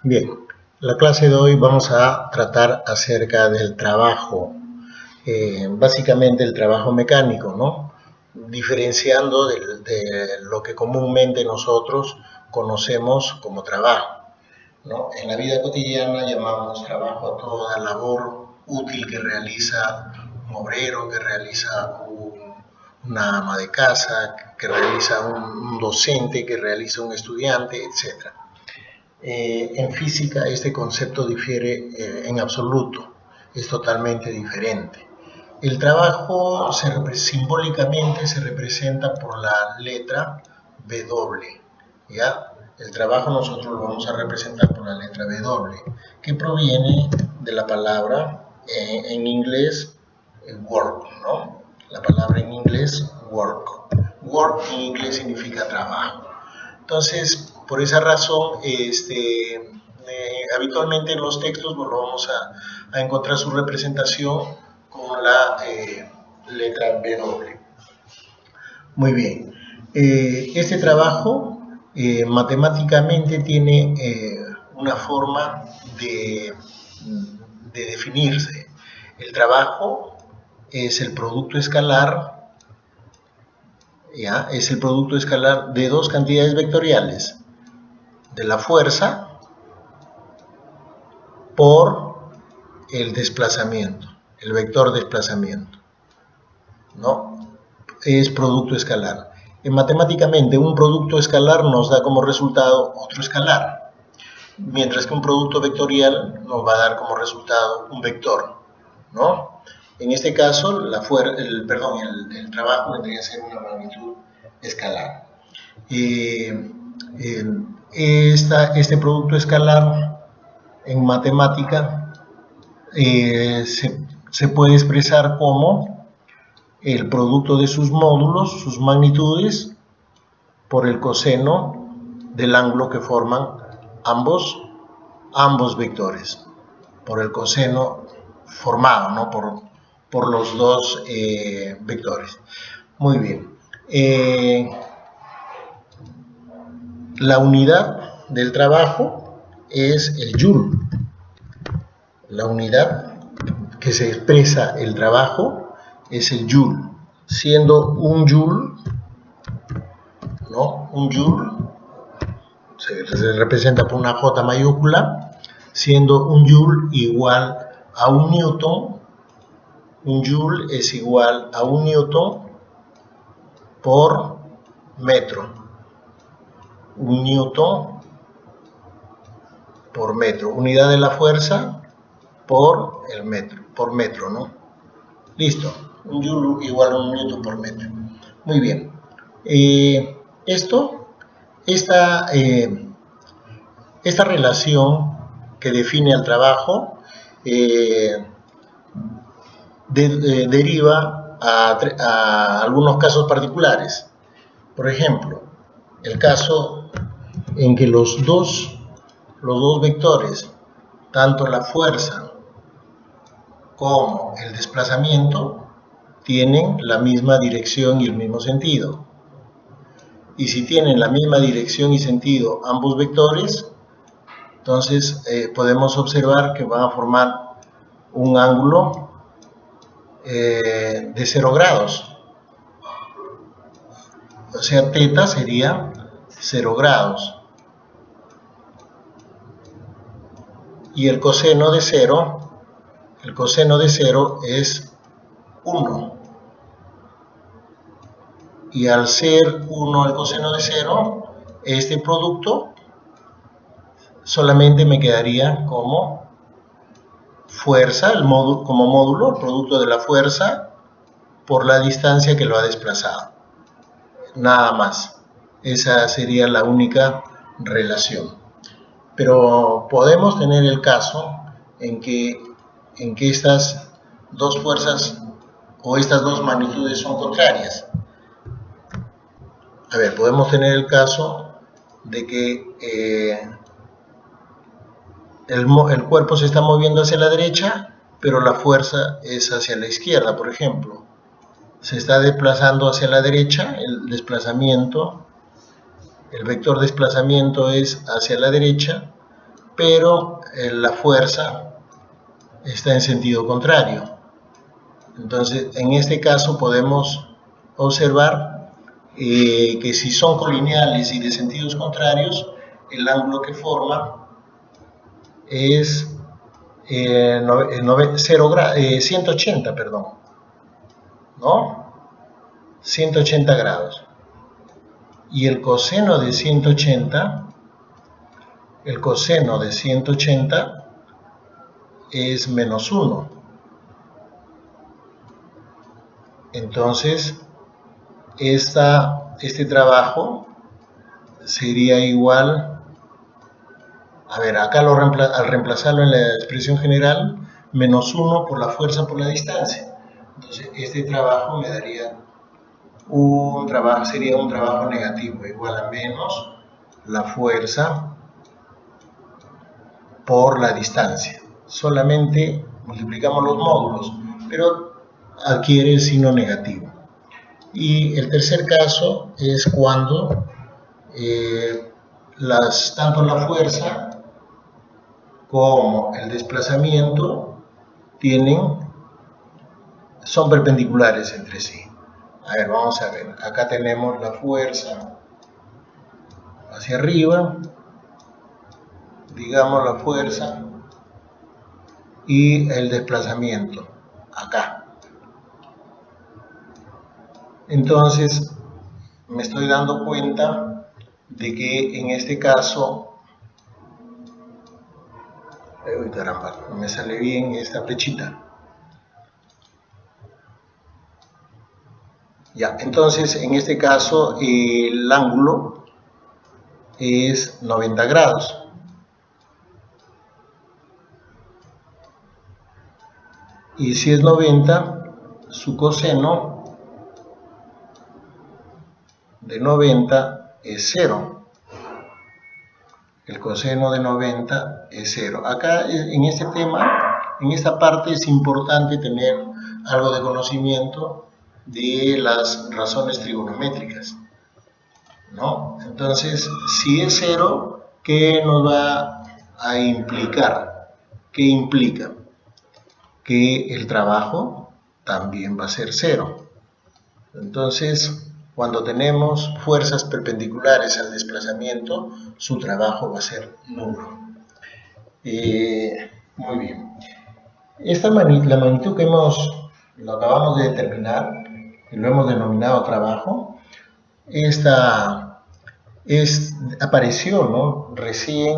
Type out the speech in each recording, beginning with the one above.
Bien, la clase de hoy vamos a tratar acerca del trabajo, básicamente el trabajo mecánico, ¿no? Diferenciando de lo que comúnmente nosotros conocemos como trabajo, ¿no? En la vida cotidiana llamamos trabajo a toda labor útil que realiza un obrero, que realiza una ama de casa, que realiza un docente, que realiza un estudiante, etc. En física este concepto difiere en absoluto, es totalmente diferente. El trabajo simbólicamente se representa por la letra W, ¿ya? El trabajo nosotros lo vamos a representar por la letra W, que proviene de la palabra en inglés work, ¿no? La palabra en inglés work. Work en inglés significa trabajo. Entonces, por esa razón, habitualmente en los textos lo vamos a encontrar su representación con la letra W. Muy bien. Este trabajo matemáticamente tiene una forma de definirse. El trabajo es el producto escalar, ¿ya? Es el producto escalar de dos cantidades vectoriales, de la fuerza por el desplazamiento, el vector desplazamiento, ¿no? Es producto escalar. Matemáticamente, un producto escalar nos da como resultado otro escalar, mientras que un producto vectorial nos va a dar como resultado un vector, ¿no? En este caso, el trabajo tendría que ser una magnitud escalar. Este producto escalar en matemática se puede expresar como el producto de sus módulos, sus magnitudes, por el coseno del ángulo que forman ambos vectores, por el coseno formado, ¿no? por los dos vectores. Muy bien. La unidad del trabajo es el joule. La unidad que se expresa el trabajo es el joule, siendo un joule, ¿no? Un joule se representa por una J mayúscula, siendo un joule igual a un newton. Un joule es igual a un newton por metro. Un newton por metro. Unidad de la fuerza por el metro, ¿no? Listo. Un joule igual a un newton por metro. Muy bien. Esta relación que define el trabajo deriva a algunos casos particulares. Por ejemplo, el caso en que los dos vectores, tanto la fuerza como el desplazamiento, tienen la misma dirección y el mismo sentido. Y si tienen la misma dirección y sentido ambos vectores, entonces podemos observar que van a formar un ángulo de 0 grados. O sea, θ sería 0 grados. Y el coseno de 0 es 1. Y al ser 1 el coseno de 0, este producto solamente me quedaría como fuerza, como módulo, el producto de la fuerza por la distancia que lo ha desplazado. Nada más. Esa sería la única relación. Pero podemos tener el caso en que estas dos fuerzas o estas dos magnitudes son contrarias. A ver, podemos tener el caso de que el cuerpo se está moviendo hacia la derecha, pero la fuerza es hacia la izquierda, por ejemplo. Se está desplazando hacia la derecha, el desplazamiento, el vector desplazamiento es hacia la derecha, pero la fuerza está en sentido contrario. Entonces, en este caso podemos observar que si son colineales y de sentidos contrarios, el ángulo que forma es 180, perdón, ¿no? 180 grados. Y el coseno de 180 es menos 1. Entonces, este trabajo sería igual, a ver, acá al reemplazarlo en la expresión general, menos 1 por la fuerza por la distancia. Entonces, este trabajo me daría sería un trabajo negativo, igual a menos la fuerza por la distancia. Solamente multiplicamos los módulos, pero adquiere el signo negativo. Y el tercer caso es cuando tanto la fuerza como el desplazamiento son perpendiculares entre sí. A ver, vamos a ver. Acá tenemos la fuerza hacia arriba, digamos la fuerza, y el desplazamiento acá. Entonces, me estoy dando cuenta de que en este caso, uy, caramba, no me sale bien esta flechita. Ya, entonces en este caso el ángulo es 90 grados. Y si es 90, su coseno de 90 es 0. El coseno de 90 es 0. Acá en este tema, en esta parte es importante tener algo de conocimiento de las razones trigonométricas, ¿no? Entonces, si es 0, ¿qué nos va a implicar? ¿Qué implica? Que el trabajo también va a ser 0. Entonces, cuando tenemos fuerzas perpendiculares al desplazamiento, su trabajo va a ser nulo. Muy bien. La magnitud que lo acabamos de determinar, y lo hemos denominado trabajo, apareció, ¿no?, recién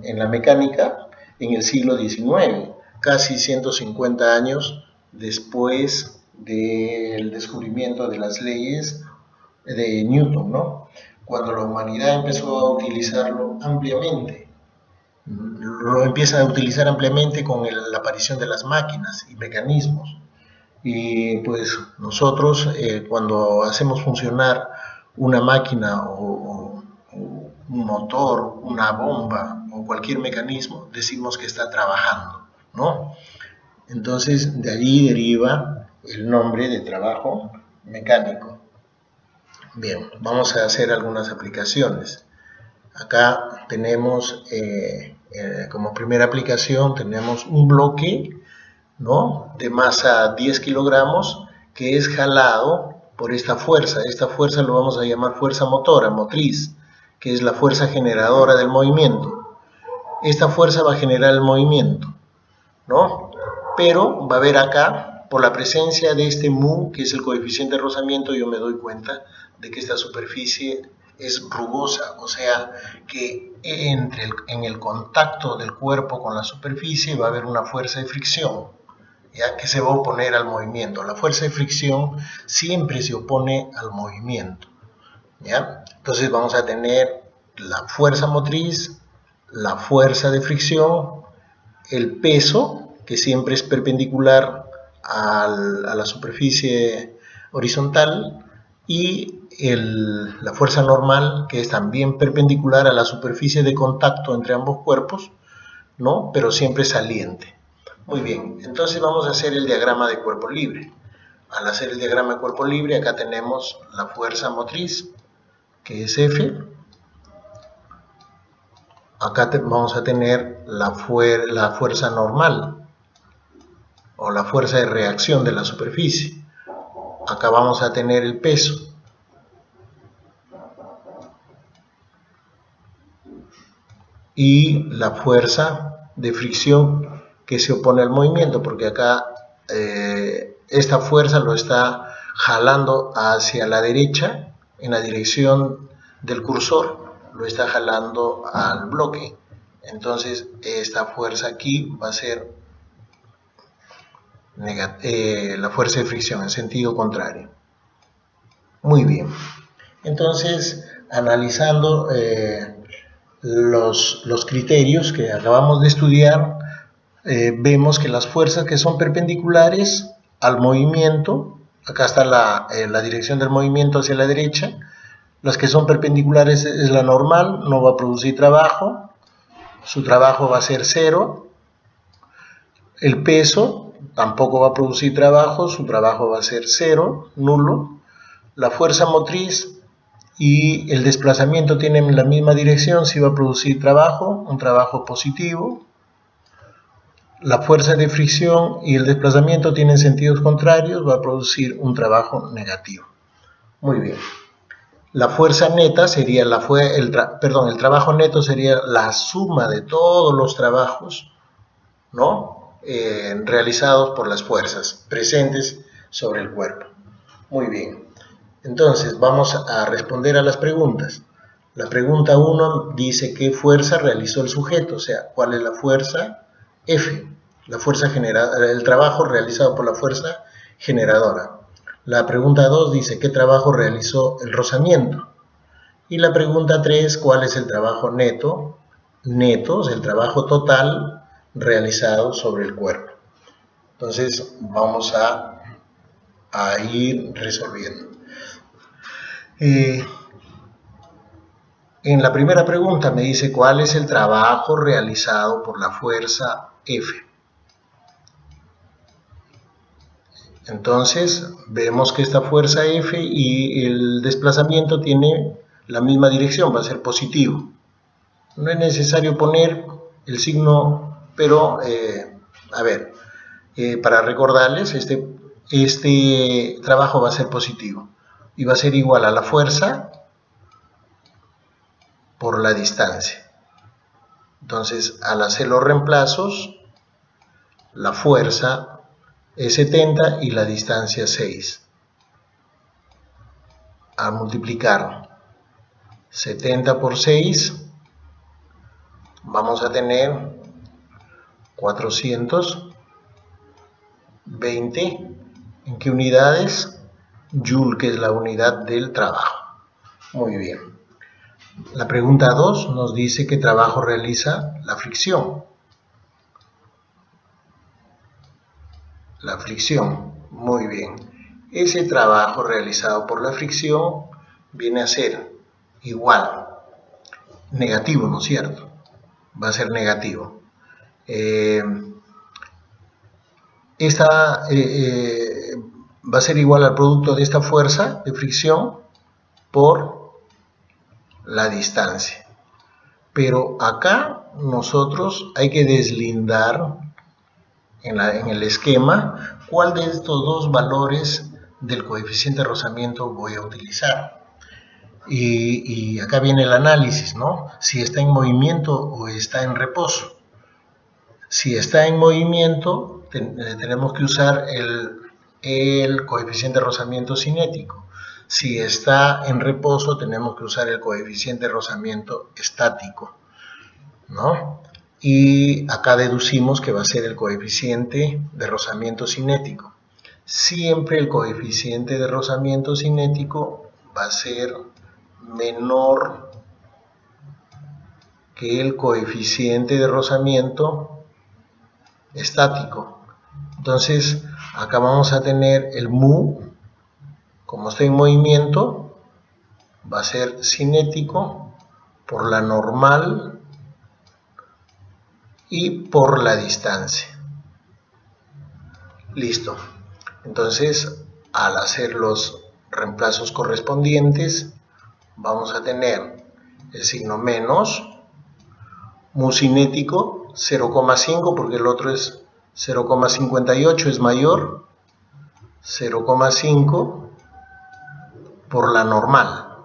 en la mecánica en el siglo XIX, casi 150 años después del descubrimiento de las leyes de Newton, ¿no?, cuando la humanidad empezó a utilizarlo ampliamente. Lo empieza a utilizar ampliamente con la aparición de las máquinas y mecanismos. Y pues nosotros cuando hacemos funcionar una máquina o un motor, una bomba o cualquier mecanismo, decimos que está trabajando, ¿no? Entonces de allí deriva el nombre de trabajo mecánico. Bien, vamos a hacer algunas aplicaciones. Acá tenemos como primera aplicación tenemos un bloque, ¿no?, de masa 10 kilogramos que es jalado por esta fuerza. Esta fuerza lo vamos a llamar fuerza motriz, que es la fuerza generadora del movimiento. Esta fuerza va a generar el movimiento, ¿no? Pero va a haber acá, por la presencia de este mu, que es el coeficiente de rozamiento, yo me doy cuenta de que esta superficie es rugosa, o sea que en el contacto del cuerpo con la superficie va a haber una fuerza de fricción, ¿ya?, que se va a oponer al movimiento. La fuerza de fricción siempre se opone al movimiento, ¿ya? Entonces vamos a tener la fuerza motriz, la fuerza de fricción, el peso, que siempre es perpendicular a la superficie horizontal, y la fuerza normal, que es también perpendicular a la superficie de contacto entre ambos cuerpos, ¿no?, pero siempre saliente. Muy bien, entonces vamos a hacer el diagrama de cuerpo libre. Al hacer el diagrama de cuerpo libre, acá tenemos la fuerza motriz, que es F, acá vamos a tener la fuerza normal o la fuerza de reacción de la superficie. Acá vamos a tener el peso. Y la fuerza de fricción que se opone al movimiento, porque acá esta fuerza lo está jalando hacia la derecha en la dirección del cursor, lo está jalando al bloque. Entonces esta fuerza aquí va a ser la fuerza de fricción en sentido contrario. Muy bien. Entonces, analizando los criterios que acabamos de estudiar, vemos que las fuerzas que son perpendiculares al movimiento, acá está la dirección del movimiento hacia la derecha, las que son perpendiculares es la normal, no va a producir trabajo, su trabajo va a ser 0, el peso tampoco va a producir trabajo, su trabajo va a ser 0, nulo, la fuerza motriz y el desplazamiento tienen la misma dirección, si va a producir trabajo, un trabajo positivo. La fuerza de fricción y el desplazamiento tienen sentidos contrarios, va a producir un trabajo negativo. Muy bien. La fuerza neta sería el trabajo neto sería la suma de todos los trabajos, ¿no? Realizados por las fuerzas presentes sobre el cuerpo. Muy bien. Entonces, vamos a responder a las preguntas. La pregunta 1 dice qué fuerza realizó el sujeto, o sea, cuál es la fuerza F, la fuerza el trabajo realizado por la fuerza generadora. La pregunta 2 dice qué trabajo realizó el rozamiento. Y la pregunta 3, cuál es el trabajo neto, es el trabajo total realizado sobre el cuerpo. Entonces, vamos a ir resolviendo. En la primera pregunta me dice cuál es el trabajo realizado por la fuerza F. Entonces vemos que esta fuerza F y el desplazamiento tiene la misma dirección, va a ser positivo. No es necesario poner el signo, pero para recordarles, este trabajo va a ser positivo y va a ser igual a la fuerza por la distancia. Entonces, al hacer los reemplazos, la fuerza es 70 y la distancia 6. Al multiplicar 70 por 6, vamos a tener 420. ¿En qué unidades? Joule, que es la unidad del trabajo. Muy bien. La pregunta 2 nos dice qué trabajo realiza la fricción. La fricción, muy bien. Ese trabajo realizado por la fricción viene a ser igual, negativo, ¿no es cierto? Va a ser negativo. Va a ser igual al producto de esta fuerza de fricción por la distancia. Pero acá nosotros hay que deslindar en el esquema cuál de estos dos valores del coeficiente de rozamiento voy a utilizar. Y acá viene el análisis, ¿no? Si está en movimiento o está en reposo. Si está en movimiento, tenemos que usar el coeficiente de rozamiento cinético. Si está en reposo, tenemos que usar el coeficiente de rozamiento estático, ¿no? Y acá deducimos que va a ser el coeficiente de rozamiento cinético. Siempre el coeficiente de rozamiento cinético va a ser menor que el coeficiente de rozamiento estático. Entonces, acá vamos a tener el mu, como está en movimiento, va a ser cinético por la normal y por la distancia. Listo. Entonces, al hacer los reemplazos correspondientes, vamos a tener el signo menos mu cinético 0,5 porque el otro es 0,58, es mayor, 0,5 por la normal.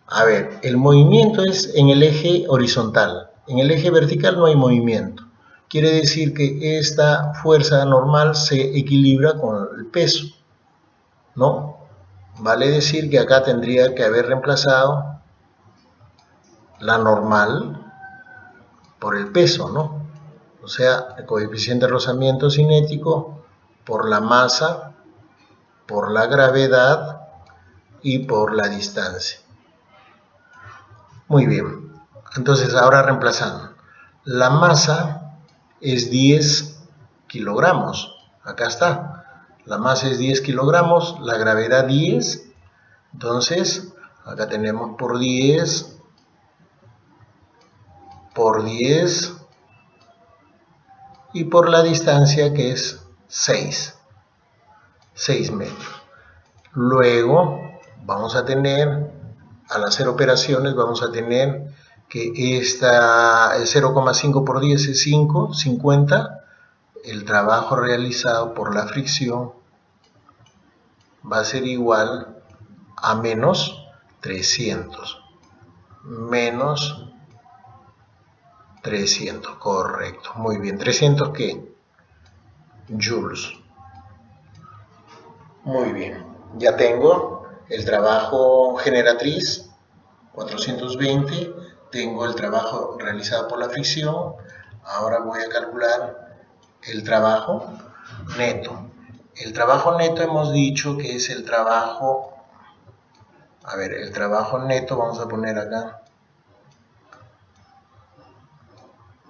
A ver, el movimiento es en el eje horizontal, en el eje vertical no hay movimiento. Quiere decir que esta fuerza normal se equilibra con el peso, ¿no? Vale decir que acá tendría que haber reemplazado la normal por el peso, ¿no? O sea, el coeficiente de rozamiento cinético por la masa, por la gravedad y por la distancia. Muy bien, entonces ahora reemplazando. La masa es 10 kilogramos, acá está. La masa es 10 kilogramos, la gravedad 10, entonces acá tenemos por 10 y por la distancia que es 6 metros. Luego vamos a tener, al hacer operaciones, vamos a tener que el 0,5 por 10 es 5, 50. El trabajo realizado por la fricción va a ser igual a menos 300. Menos 300, correcto. Muy bien. ¿300 qué? Joules. Muy bien. Ya tengo el trabajo generatriz, 420. Tengo el trabajo realizado por la fricción. Ahora voy a calcular el trabajo neto. El trabajo neto hemos dicho que es el trabajo, a ver, el trabajo neto vamos a poner acá,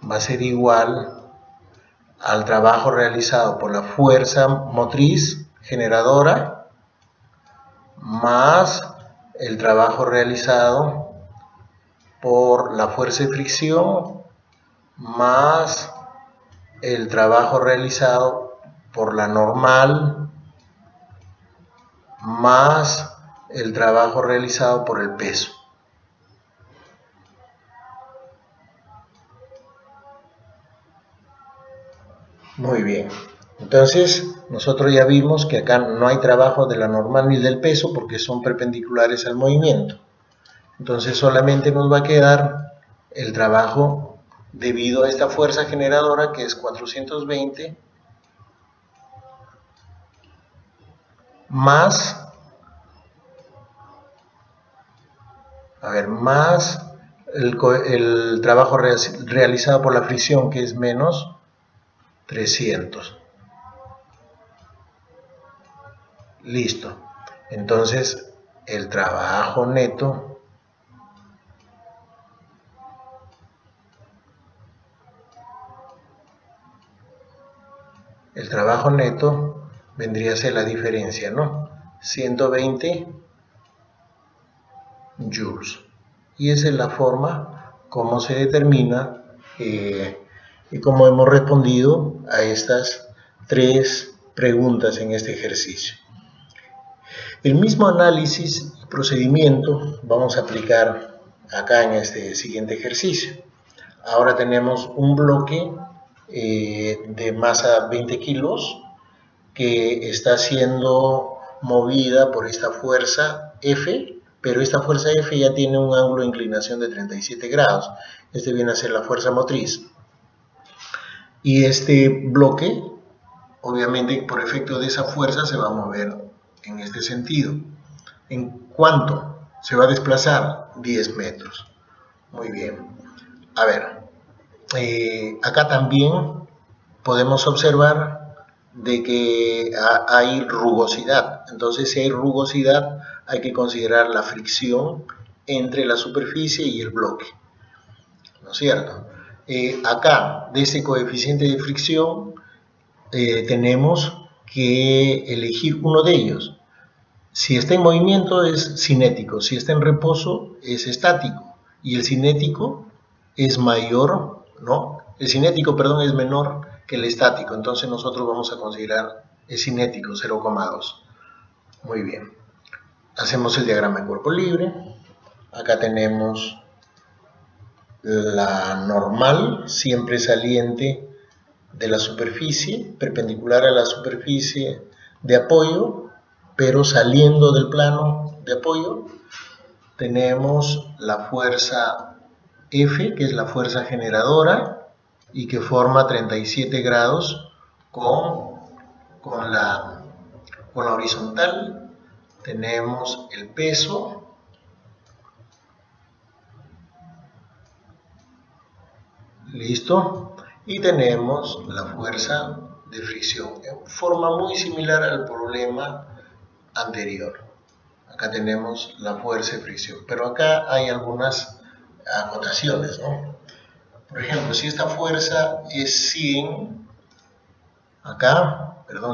va a ser igual al trabajo realizado por la fuerza motriz generadora más el trabajo realizado por la fuerza de fricción más el trabajo realizado por la normal más el trabajo realizado por el peso. Muy bien, entonces nosotros ya vimos que acá no hay trabajo de la normal ni del peso porque son perpendiculares al movimiento. Entonces solamente nos va a quedar el trabajo debido a esta fuerza generadora que es 420 más, más el trabajo realizado por la fricción que es menos 300. Listo. Entonces el trabajo neto vendría a ser la diferencia, ¿no? 120 joules. Y esa es la forma como se determina y cómo hemos respondido a estas 3 preguntas en este ejercicio. El mismo análisis y procedimiento vamos a aplicar acá en este siguiente ejercicio. Ahora tenemos un bloque de masa 20 kilos que está siendo movida por esta fuerza F, pero esta fuerza F ya tiene un ángulo de inclinación de 37 grados. Este viene a ser la fuerza motriz. Y este bloque, obviamente por efecto de esa fuerza, se va a mover en este sentido. ¿En cuánto se va a desplazar? 10 metros. Muy bien. A ver, acá también podemos observar de que hay rugosidad. Entonces, si hay rugosidad, hay que considerar la fricción entre la superficie y el bloque, ¿no es cierto? Acá, de ese coeficiente de fricción, tenemos que elegir uno de ellos. Si está en movimiento es cinético, si está en reposo es estático, y el cinético es mayor, ¿no? El cinético, perdón, es menor que el estático, entonces nosotros vamos a considerar el cinético, 0,2. Muy bien. Hacemos el diagrama de cuerpo libre. Acá tenemos la normal siempre saliente de la superficie, perpendicular a la superficie de apoyo, pero saliendo del plano de apoyo, tenemos la fuerza F, que es la fuerza generadora y que forma 37 grados con la horizontal. Tenemos el peso, listo, y tenemos la fuerza de fricción en forma muy similar al problema anterior. Acá tenemos la fuerza de fricción, pero acá hay algunas acotaciones, ¿no? Por ejemplo, si esta fuerza es 100,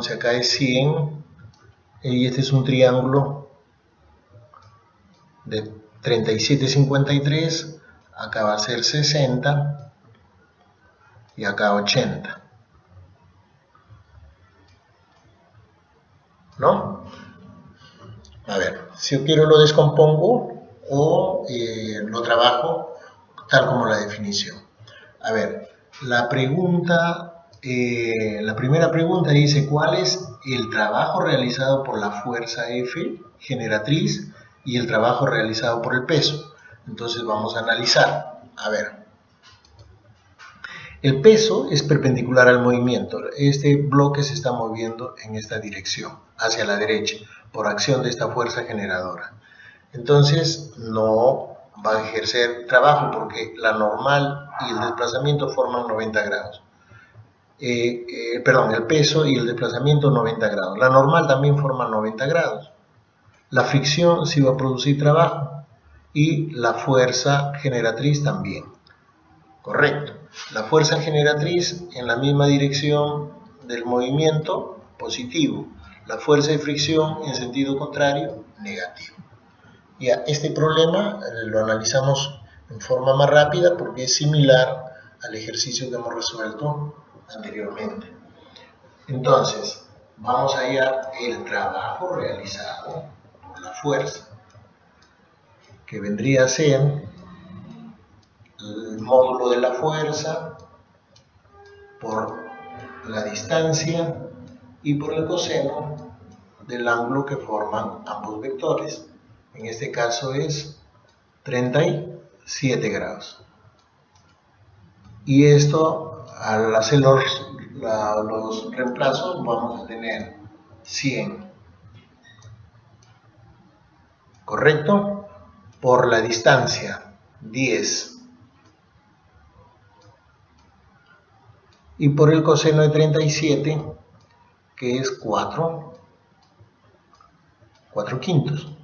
si acá es 100 y este es un triángulo de 37,53, acá va a ser 60 y acá 80, ¿no? A ver, si yo quiero lo descompongo o lo trabajo tal como la definición. A ver, la primera pregunta dice: ¿cuál es el trabajo realizado por la fuerza F generatriz y el trabajo realizado por el peso? Entonces vamos a analizar. A ver, el peso es perpendicular al movimiento. Este bloque se está moviendo en esta dirección, hacia la derecha, por acción de esta fuerza generadora. Entonces no va a ejercer trabajo porque la normal y el desplazamiento forman 90 grados. El peso y el desplazamiento 90 grados. La normal también forma 90 grados. La fricción sí va a producir trabajo y la fuerza generatriz también. Correcto. La fuerza generatriz en la misma dirección del movimiento, positivo. La fuerza de fricción en sentido contrario, negativo. Ya, este problema lo analizamos en forma más rápida porque es similar al ejercicio que hemos resuelto anteriormente. Entonces, vamos a hallar el trabajo realizado por la fuerza, que vendría a ser el módulo de la fuerza por la distancia y por el coseno del ángulo que forman ambos vectores. En este caso es 37 grados. Y esto, al hacer los reemplazos, vamos a tener 100, ¿correcto? Por la distancia, 10. Y por el coseno de 37, que es 4 quintos.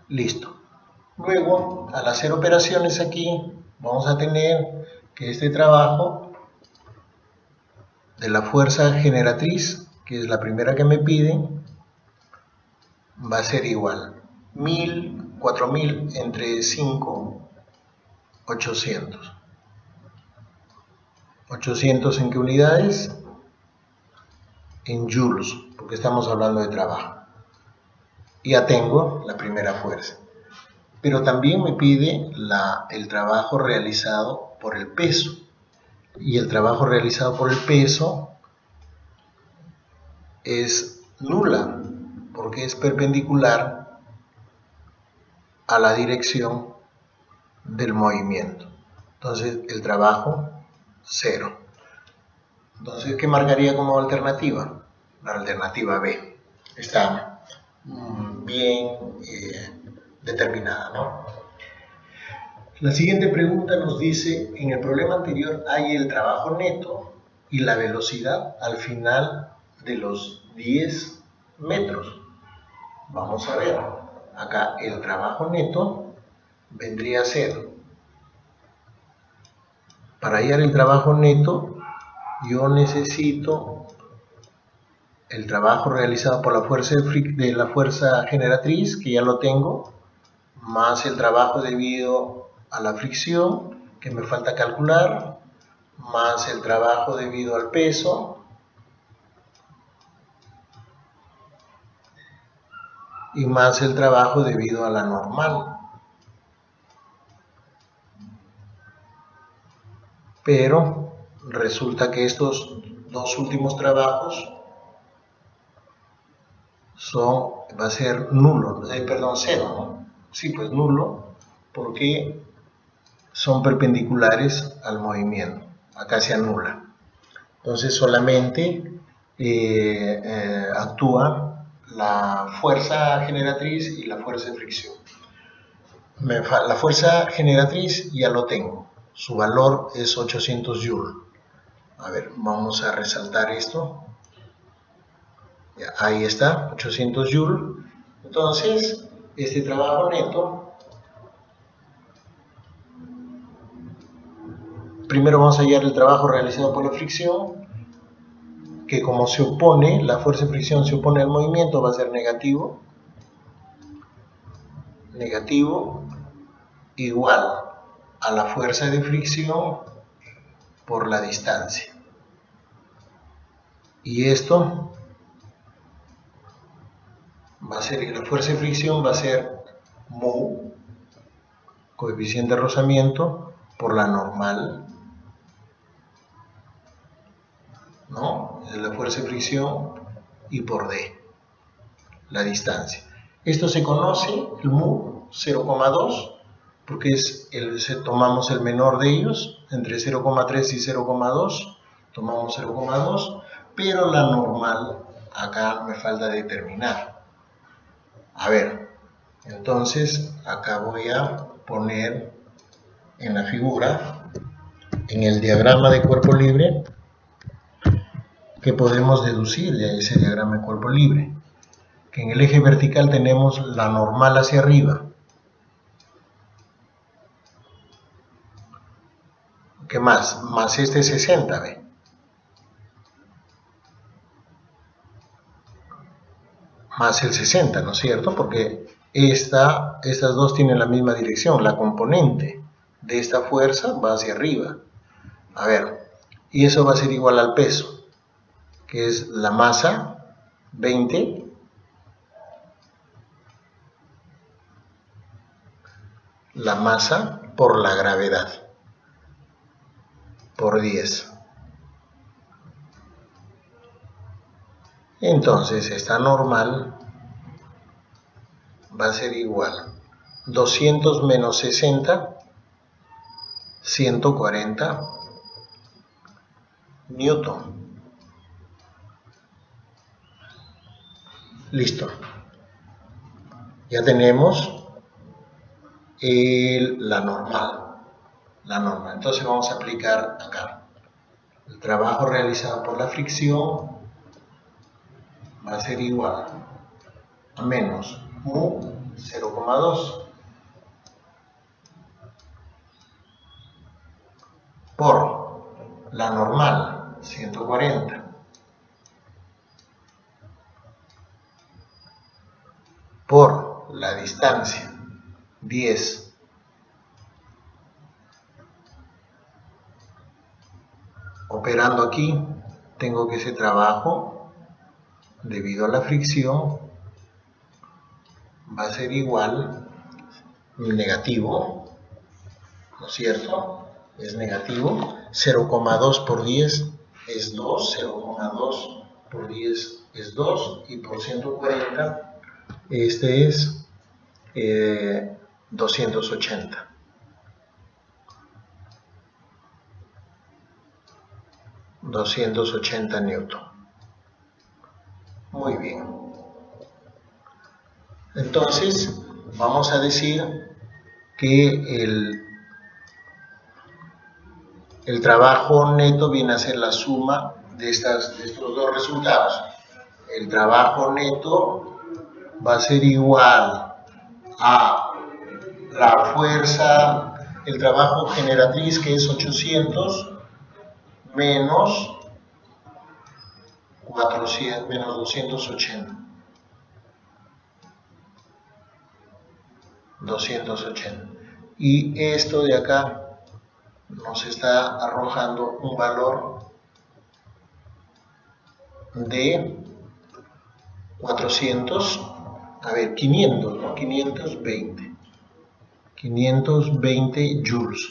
Listo. Luego, al hacer operaciones aquí, vamos a tener que este trabajo de la fuerza generatriz, que es la primera que me piden, va a ser igual 1000, 4000 entre 5, 800. 800 en qué unidades? En joules, porque estamos hablando de trabajo. Ya tengo la primera fuerza. Pero también me pide el trabajo realizado por el peso. Y el trabajo realizado por el peso es nula, porque es perpendicular a la dirección del movimiento. Entonces el trabajo, 0. Entonces, ¿qué marcaría como alternativa? La alternativa B. Está bien determinada, ¿no? La siguiente pregunta nos dice: en el problema anterior hay el trabajo neto y la velocidad al final de los 10 metros. Vamos a ver. Acá el trabajo neto vendría a ser, para hallar el trabajo neto, yo necesito el trabajo realizado por la fuerza generatriz, que ya lo tengo, más el trabajo debido a la fricción, que me falta calcular, más el trabajo debido al peso, y más el trabajo debido a la normal. pero resulta que estos dos últimos trabajos va a ser nulo, perdón, cero, ¿no? Sí, pues nulo, porque son perpendiculares al movimiento. Acá se anula. Entonces solamente actúa la fuerza generatriz y la fuerza de fricción. La fuerza generatriz ya lo tengo. Su valor es 800 joules. A ver, vamos a resaltar esto. Ya, ahí está, 800 joules. Entonces, este trabajo neto, primero vamos a hallar el trabajo realizado por la fricción, que como se opone, la fuerza de fricción se opone al movimiento, va a ser negativo, igual a la fuerza de fricción por la distancia. Y esto va a ser, la fuerza de fricción va a ser mu, coeficiente de rozamiento, por la normal, ¿no? Es la fuerza de fricción, y por D, la distancia. Esto se conoce, el mu, 0,2, porque tomamos el menor de ellos, entre 0,3 y 0,2, tomamos 0,2, pero la normal, acá me falta determinar. A ver, entonces acá voy a poner en la figura, en el diagrama de cuerpo libre, que podemos deducir de ese diagrama de cuerpo libre, que en el eje vertical tenemos la normal hacia arriba. ¿Qué más? Más este 60, ¿ve? Más el 60, ¿no es cierto? Porque estas dos tienen la misma dirección. La componente de esta fuerza va hacia arriba. A ver, y eso va a ser igual al peso, que es la masa, 20, la masa por la gravedad, por 10. Entonces esta normal va a ser igual 200 menos 60, 140 newton. Listo. Ya tenemos la normal. Entonces vamos a aplicar acá. El trabajo realizado por la fricción va a ser igual a menos mu 0,2 por la normal 140 por la distancia 10 operando aquí tengo que ese trabajo debido a la fricción va a ser igual negativo, ¿no es cierto? Es negativo, 0,2 por 10 es 2, 0,2 por 10 es 2 y por 140 este es 280. Newton. Muy bien. Entonces, vamos a decir que el trabajo neto viene a ser la suma de estos dos resultados. El trabajo neto va a ser igual a la fuerza, el trabajo generatriz, que es 800, menos 400, menos 280. 280. Y esto de acá nos está arrojando un valor de 400, a ver, 500, ¿no? 520 joules.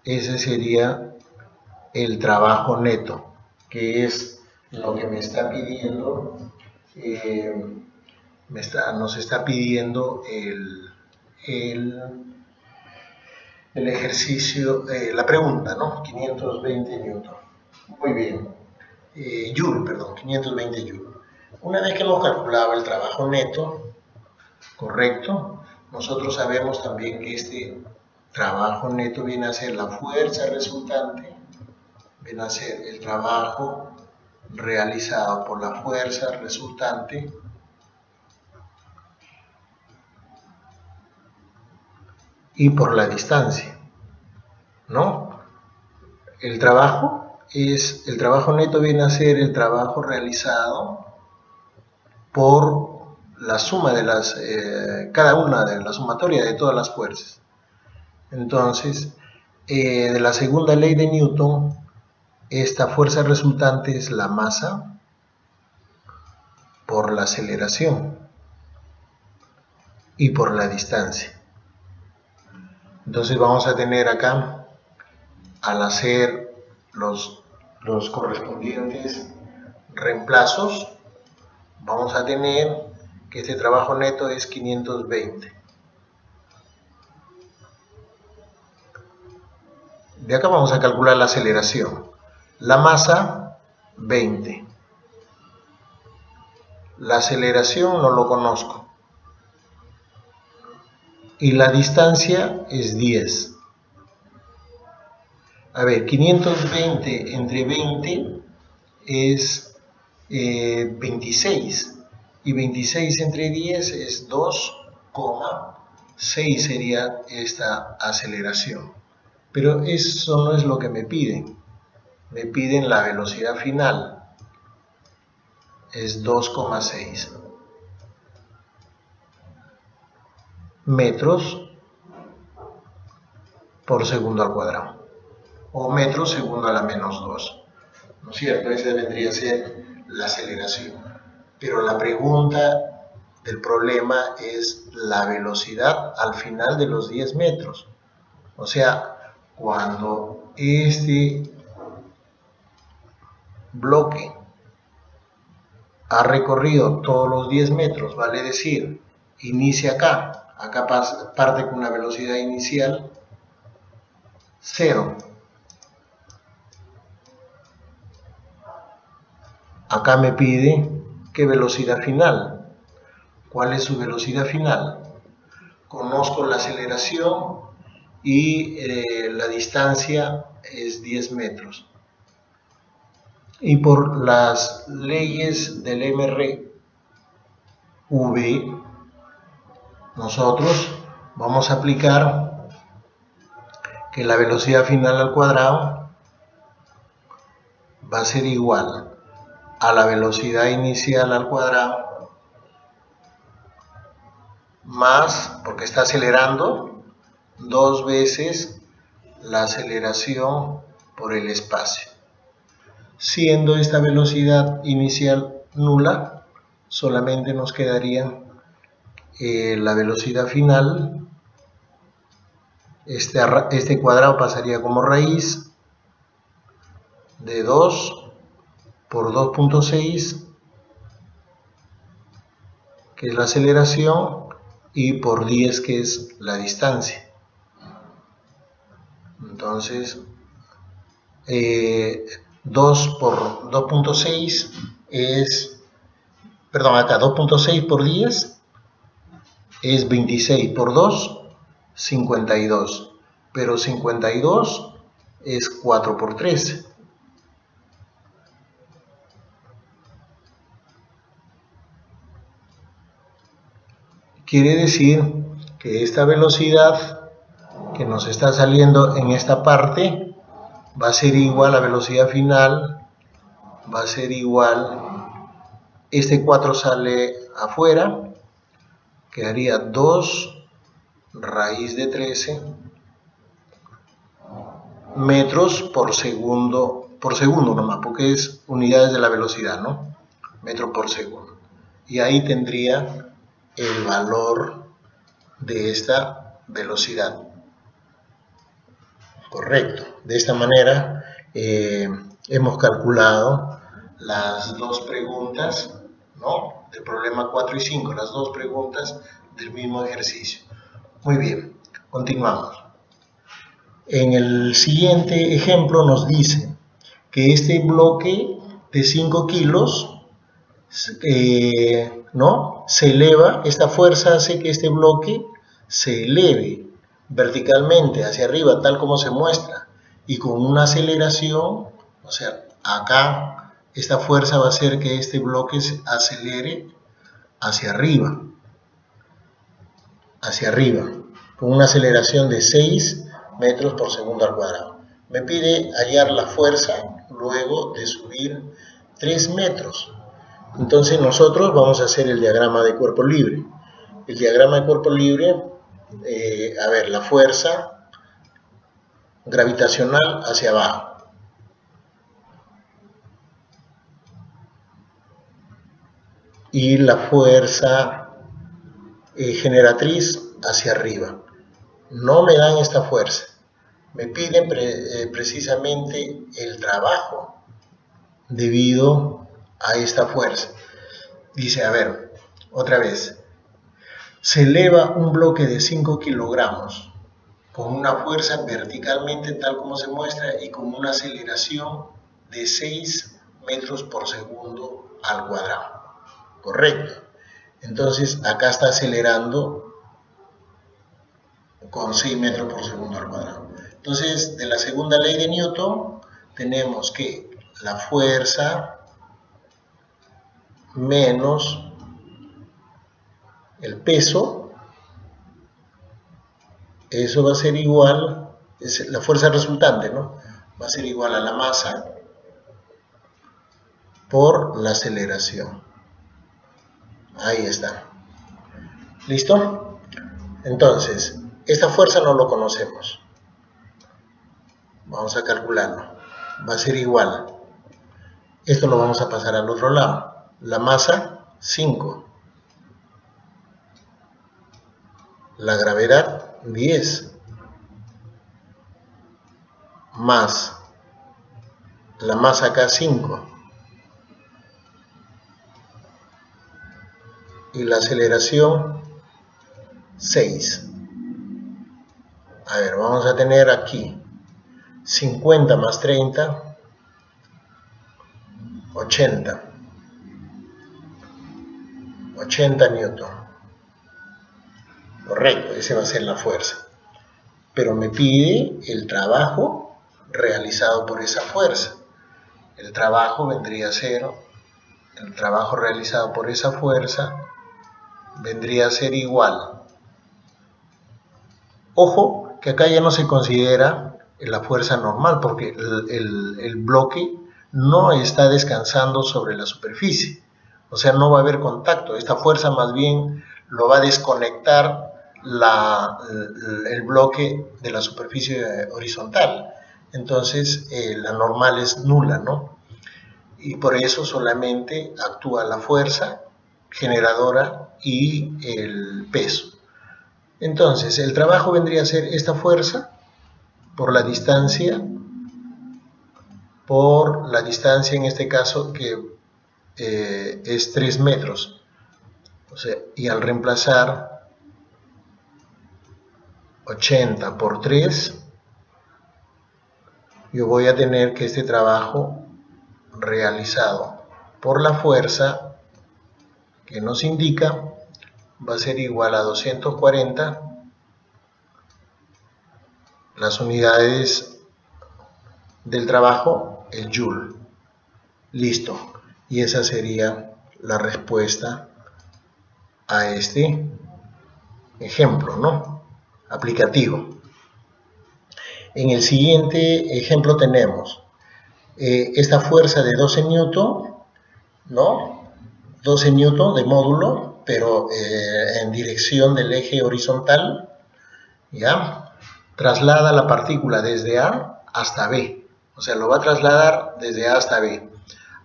ese sería el trabajo neto, que es lo que me está pidiendo, nos está pidiendo el ejercicio, la pregunta, ¿no? 520 newton. Muy bien. Joule, perdón, 520 joule. Una vez que hemos calculado el trabajo neto, correcto, nosotros sabemos también que este trabajo neto viene a ser la fuerza resultante, viene a ser el trabajo realizado por la fuerza resultante y por la distancia, ¿no? El trabajo neto viene a ser el trabajo realizado por la suma de cada una de la sumatoria de todas las fuerzas. Entonces, de la segunda ley de Newton, esta fuerza resultante es la masa por la aceleración y por la distancia. Entonces vamos a tener acá, al hacer los correspondientes reemplazos, vamos a tener que este trabajo neto es 520. De acá vamos a calcular la aceleración. La masa, 20. La aceleración no lo conozco. Y la distancia es 10. A ver, 520 entre 20 es 26. Y 26 entre 10 es 2,6 sería esta aceleración. Pero eso no es lo que me piden. Me piden la velocidad final. Es 2,6 metros por segundo al cuadrado. O metros segundo a la menos 2. ¿No es cierto? Esa vendría a ser la aceleración. Pero la pregunta del problema es la velocidad al final de los 10 metros. O sea, cuando este bloque ha recorrido todos los 10 metros, vale decir, inicia acá parte con una velocidad inicial 0. Acá me pide qué velocidad final. ¿Cuál es su velocidad final? Conozco la aceleración y la distancia es 10 metros. Y por las leyes del MRV, nosotros vamos a aplicar que la velocidad final al cuadrado va a ser igual a la velocidad inicial al cuadrado más, porque está acelerando, 2 veces la aceleración por el espacio. Siendo esta velocidad inicial nula, solamente nos quedaría la velocidad final. Este cuadrado pasaría como raíz de 2 por 2.6, que es la aceleración, y por 10, que es la distancia. Entonces, 2 por 2.6 es, perdón, acá 2.6 por 10 es 26 por 2, 52. Pero 52 es 4 por 13. Quiere decir que esta velocidad que nos está saliendo en esta parte va a ser igual a la velocidad final, va a ser igual, este 4 sale afuera, quedaría 2 raíz de 13 metros por segundo nomás, porque es unidades de la velocidad, ¿no? Metros por segundo. Y ahí tendría el valor de esta velocidad. Correcto. De esta manera hemos calculado las dos preguntas, ¿no?, del problema 4 y 5, las dos preguntas del mismo ejercicio. Muy bien, continuamos. En el siguiente ejemplo nos dice que este bloque de 5 kilos, ¿no?, se eleva, esta fuerza hace que este bloque se eleve verticalmente hacia arriba, tal como se muestra, y con una aceleración, o sea, acá esta fuerza va a hacer que este bloque se acelere hacia arriba, con una aceleración de 6 metros por segundo al cuadrado. Me pide hallar la fuerza luego de subir 3 metros. Entonces nosotros vamos a hacer el diagrama de cuerpo libre. El diagrama de cuerpo libre, a ver, la fuerza gravitacional hacia abajo. Y la fuerza generatriz hacia arriba. No me dan esta fuerza. Me piden precisamente el trabajo debido a esta fuerza. Dice, a ver, otra vez. Se eleva un bloque de 5 kilogramos con una fuerza verticalmente tal como se muestra y con una aceleración de 6 metros por segundo al cuadrado. Correcto. Entonces acá está acelerando con 6 metros por segundo al cuadrado. Entonces, de la segunda ley de Newton, tenemos que la fuerza menos el peso, eso va a ser igual, es la fuerza resultante, ¿no?, va a ser igual a la masa por la aceleración. Ahí está. ¿Listo? Entonces, esta fuerza no lo conocemos. Vamos a calcularlo. Va a ser igual. Esto lo vamos a pasar al otro lado. La masa, 5. La gravedad, 10. Más la masa acá, 5. Y la aceleración, 6. A ver, vamos a tener aquí 50 más 30, 80. 80 newton. Correcto, esa va a ser la fuerza. Pero me pide el trabajo realizado por esa fuerza. El trabajo vendría a ser, el trabajo realizado por esa fuerza vendría a ser igual. Ojo, que acá ya no se considera la fuerza normal, porque el bloque no está descansando sobre la superficie. O sea, no va a haber contacto. Esta fuerza más bien lo va a desconectar el bloque de la superficie horizontal. Entonces, la normal es nula, ¿no? Y por eso solamente actúa la fuerza generadora y el peso. Entonces, el trabajo vendría a ser esta fuerza por la distancia en este caso que es 3 metros. O sea, y al reemplazar 80 por 3, yo voy a tener que este trabajo realizado por la fuerza que nos indica va a ser igual a 240 las unidades del trabajo, el joule. Listo. Y esa sería la respuesta a este ejemplo, ¿no?, aplicativo. En el siguiente ejemplo tenemos esta fuerza de 12 newton, ¿no?, 12 newton de módulo, pero en dirección del eje horizontal, ¿ya? Traslada la partícula desde A hasta B, o sea, lo va a trasladar desde A hasta B.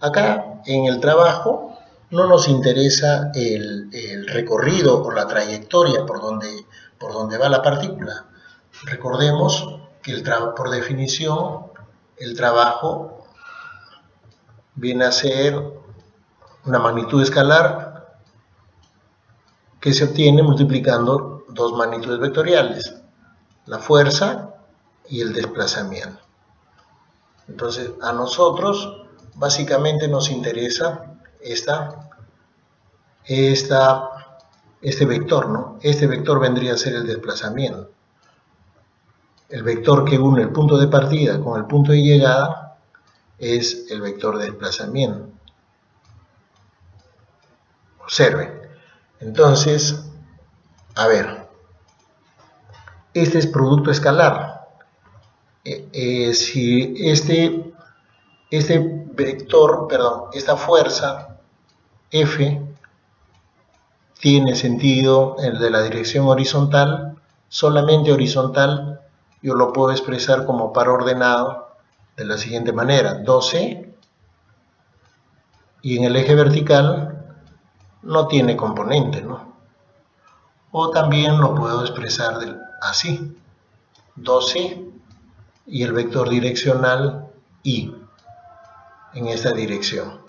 Acá, en el trabajo, no nos interesa el recorrido o la trayectoria por donde va la partícula. Recordemos que por definición el trabajo viene a ser una magnitud escalar que se obtiene multiplicando dos magnitudes vectoriales, la fuerza y el desplazamiento. Entonces a nosotros básicamente nos interesa este vector, ¿no? Este vector vendría a ser el desplazamiento. El vector que une el punto de partida con el punto de llegada es el vector de desplazamiento. Observen. Entonces, a ver, este es producto escalar. Si esta fuerza F tiene sentido el de la dirección horizontal, solamente horizontal, yo lo puedo expresar como par ordenado de la siguiente manera: 12, y en el eje vertical no tiene componente, ¿no? O también lo puedo expresar así: 12 y el vector direccional y en esta dirección.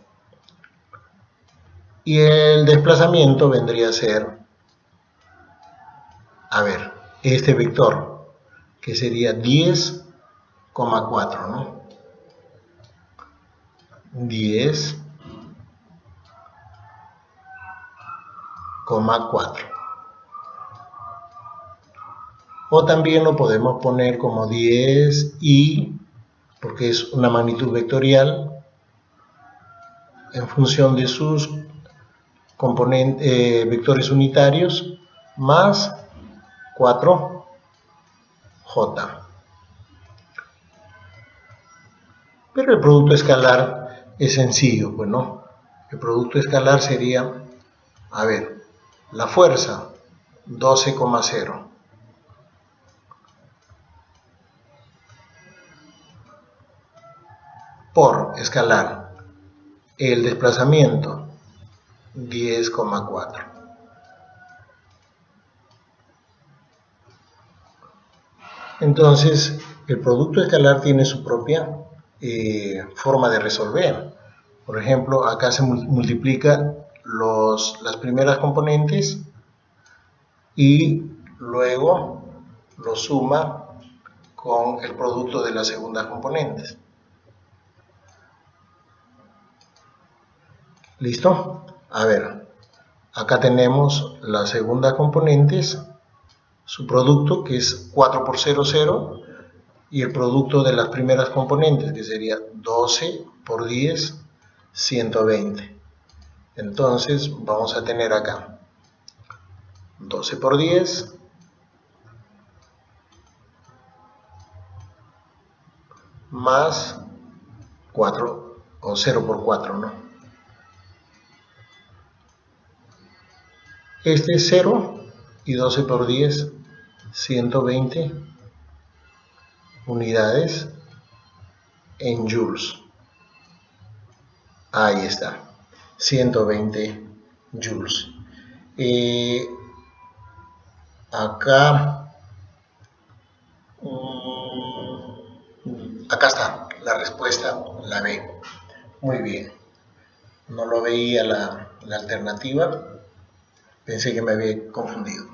Y el desplazamiento vendría a ser, a ver, este vector, que sería 10,4, ¿no? 10,4. O también lo podemos poner como 10i, porque es una magnitud vectorial en función de sus vectores unitarios, más 4j. Pero el producto escalar es sencillo, pues no. El producto escalar sería, a ver, la fuerza 12,0 por escalar el desplazamiento 10,4. Entonces el producto escalar tiene su propia forma de resolver. Por ejemplo, acá se multiplica las primeras componentes y luego lo suma con el producto de las segundas componentes. ¿Listo? A ver, acá tenemos las segundas componentes, su producto, que es 4 por 0, 0, y el producto de las primeras componentes, que sería 12 por 10, 120. Entonces vamos a tener acá 12 por 10 más 4, o 0 por 4, ¿no? Este es 0 y 12 por 10, 120 unidades en joules. Ahí está, 120 joules. Acá está la respuesta, la B. Muy bien, no lo veía la alternativa, pensé que me había confundido.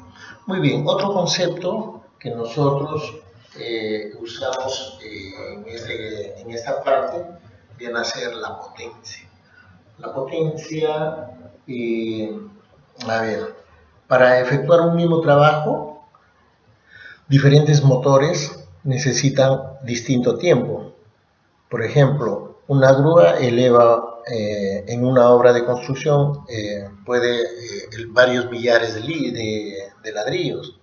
Muy bien, otro concepto que nosotros usamos en esta parte viene a ser la potencia. La potencia, a ver, para efectuar un mismo trabajo, diferentes motores necesitan distinto tiempo. Por ejemplo, una grúa eleva en una obra de construcción varios millares de ladrillos,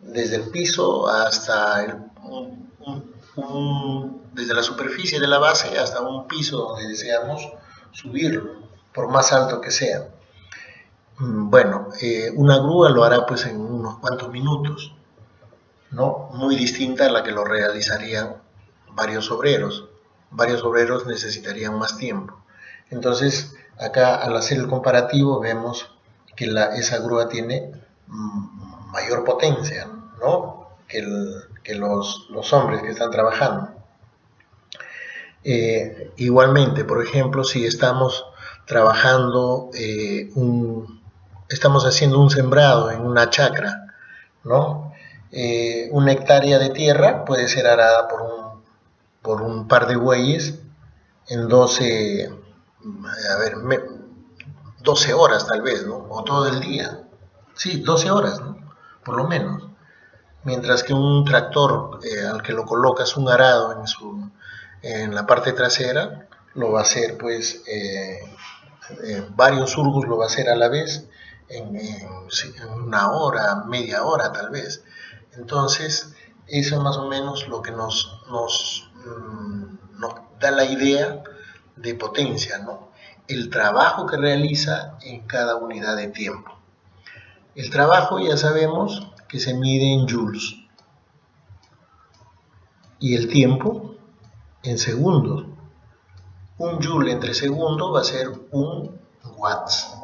desde el piso hasta desde la superficie de la base hasta un piso donde deseamos subirlo, por más alto que sea. Bueno, una grúa lo hará pues en unos cuantos minutos, ¿no? Muy distinta a la que lo realizarían varios obreros. Varios obreros necesitarían más tiempo. Entonces, acá al hacer el comparativo vemos que esa grúa tiene mayor potencia, ¿no?, que los hombres que están trabajando. Igualmente, por ejemplo, si estamos trabajando, estamos haciendo un sembrado en una chacra, ¿no? Una hectárea de tierra puede ser arada por un par de bueyes en 12 horas tal vez, ¿no? O todo el día. Sí, 12 horas, ¿no? Por lo menos. Mientras que un tractor al que lo colocas un arado en la parte trasera, lo va a hacer pues varios surcos lo va a hacer a la vez en una hora, media hora tal vez. Entonces, eso es más o menos lo que nos da la idea de potencia, ¿no? El trabajo que realiza en cada unidad de tiempo. El trabajo ya sabemos que se mide en joules y el tiempo en segundos. Un joule entre segundo va a ser un watts.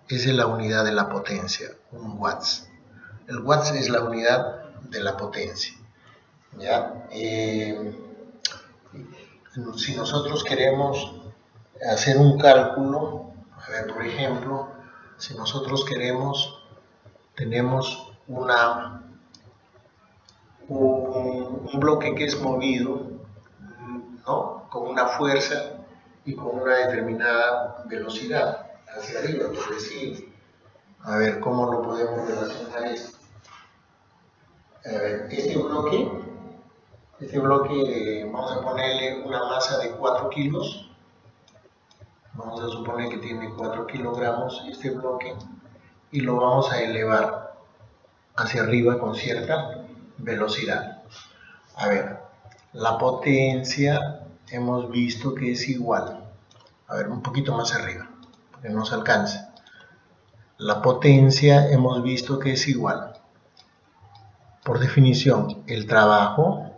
Esa es la unidad de la potencia, un watts. El watts es la unidad de la potencia. ¿Ya? Si nosotros queremos hacer un cálculo, a ver, por ejemplo, si nosotros tenemos un bloque que es movido, ¿no? Con una fuerza y con una determinada velocidad hacia arriba, por decir. A ver, ¿cómo lo podemos relacionar esto? A ver, este bloque vamos a ponerle una masa de 4 kilos. Vamos a suponer que tiene 4 kilogramos este bloque y lo vamos a elevar hacia arriba con cierta velocidad. A ver, la potencia hemos visto que es igual. A ver, un poquito más arriba, porque no se alcanza. La potencia hemos visto que es igual, por definición, el trabajo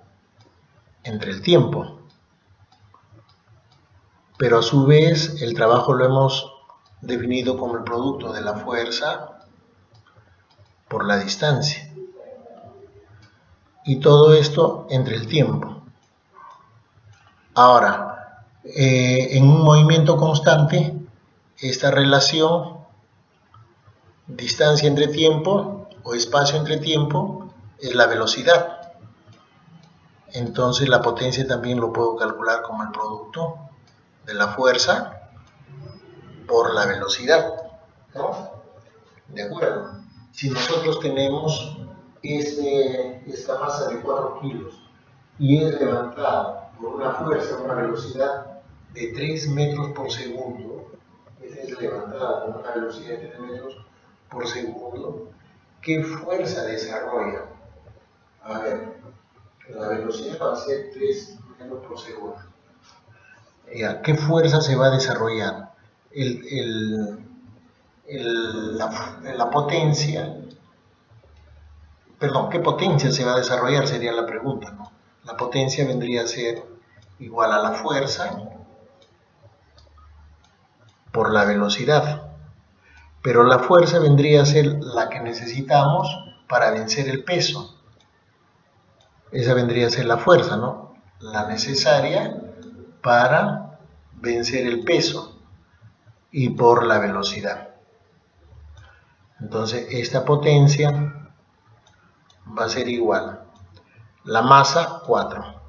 entre el tiempo. Pero a su vez, el trabajo lo hemos definido como el producto de la fuerza por la distancia. Y todo esto entre el tiempo. Ahora, en un movimiento constante, esta relación distancia entre tiempo o espacio entre tiempo es la velocidad. Entonces la potencia también lo puedo calcular como el producto de la fuerza por la velocidad, ¿no? De acuerdo. Si nosotros tenemos esta masa de 4 kilos y es levantada por una fuerza, una velocidad de 3 metros por segundo, es levantada con una velocidad de 3 metros por segundo, ¿qué fuerza desarrolla? A ver, la velocidad va a ser 3 metros por segundo. ¿Qué fuerza se va a desarrollar? La potencia, perdón, ¿qué potencia se va a desarrollar? Sería la pregunta, ¿no? La potencia vendría a ser igual a la fuerza por la velocidad. Pero la fuerza vendría a ser la que necesitamos para vencer el peso. Esa vendría a ser la fuerza, ¿no? La necesaria para vencer el peso y por la velocidad. Entonces, esta potencia va a ser igual. La masa, 4.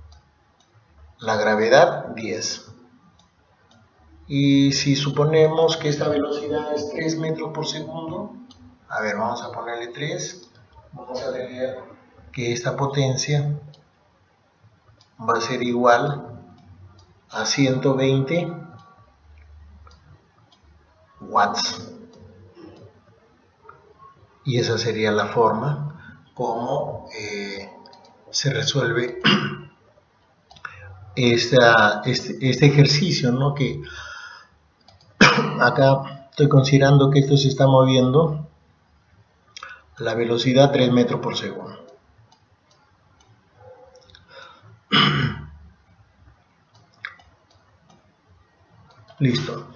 La gravedad, 10. Y si suponemos que esta velocidad es 3 metros por segundo, a ver, vamos a ponerle 3, vamos a tener que esta potencia va a ser igual a 120 watts. Y esa sería la forma como se resuelve este ejercicio, ¿no? Que acá estoy considerando que esto se está moviendo a la velocidad 3 metros por segundo. Listo.